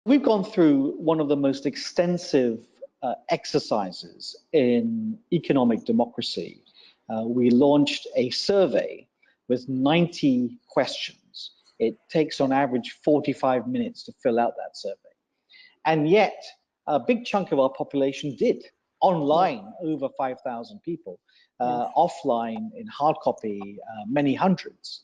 We've gone through one of the most extensive exercises in economic democracy. We launched a survey with 90 questions. It takes on average 45 minutes to fill out that survey. And yet, a big chunk of our population did. Online, over 5,000 people. Offline, in hard copy, many hundreds.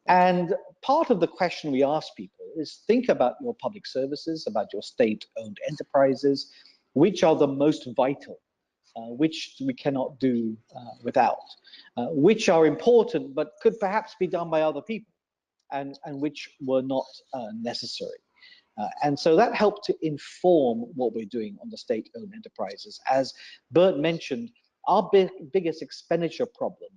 And part of the question we ask people is think about your public services, about your state-owned enterprises, which are the most vital, which we cannot do without, which are important but could perhaps be done by other people, and which were not necessary. And so that helped to inform what we're doing on the state-owned enterprises. As Bert mentioned, our biggest expenditure problem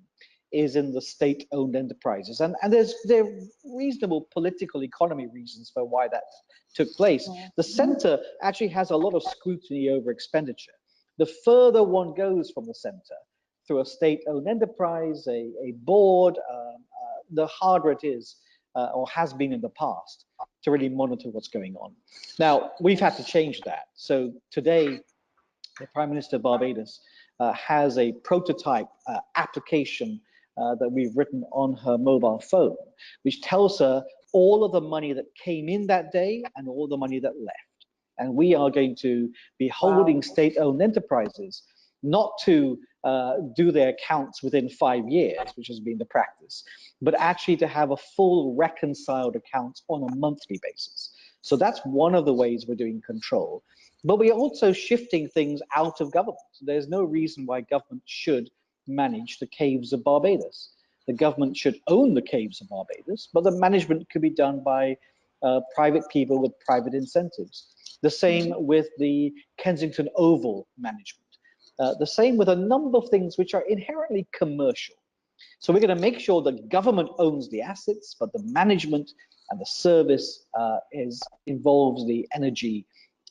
is in the state-owned enterprises. And there are reasonable political economy reasons for why that took place. The center actually has a lot of scrutiny over expenditure. The further one goes from the center, through a state-owned enterprise, a board, the harder it is, or has been in the past, to really monitor what's going on. Now, we've had to change that. So today, the Prime Minister of Barbados has a prototype application that we've written on her mobile phone, which tells her all of the money that came in that day and all the money that left. And we are going to be holding state-owned enterprises not to do their accounts within 5 years, which has been the practice, but actually to have a full reconciled account on a monthly basis. So that's one of the ways we're doing control. But we're also shifting things out of government. There's no reason why government should manage the caves of Barbados. The government should own the caves of Barbados, but the management could be done by private people with private incentives. The same with the Kensington Oval management. The same with a number of things which are inherently commercial. So we're going to make sure the government owns the assets, but the management and the service involves the energy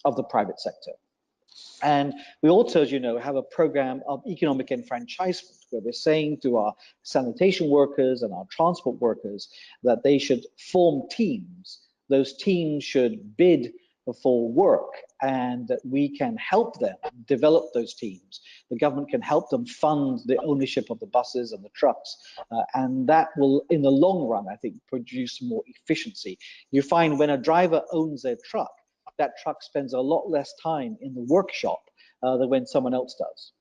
of the private sector. And we also, as you know, have a program of economic enfranchisement where we're saying to our sanitation workers and our transport workers that they should form teams. Those teams should bid for work, and that we can help them develop those teams. The government can help them fund the ownership of the buses and the trucks, and that will, in the long run, I think, produce more efficiency. You find when a driver owns their truck, that truck spends a lot less time in the workshop than when someone else does.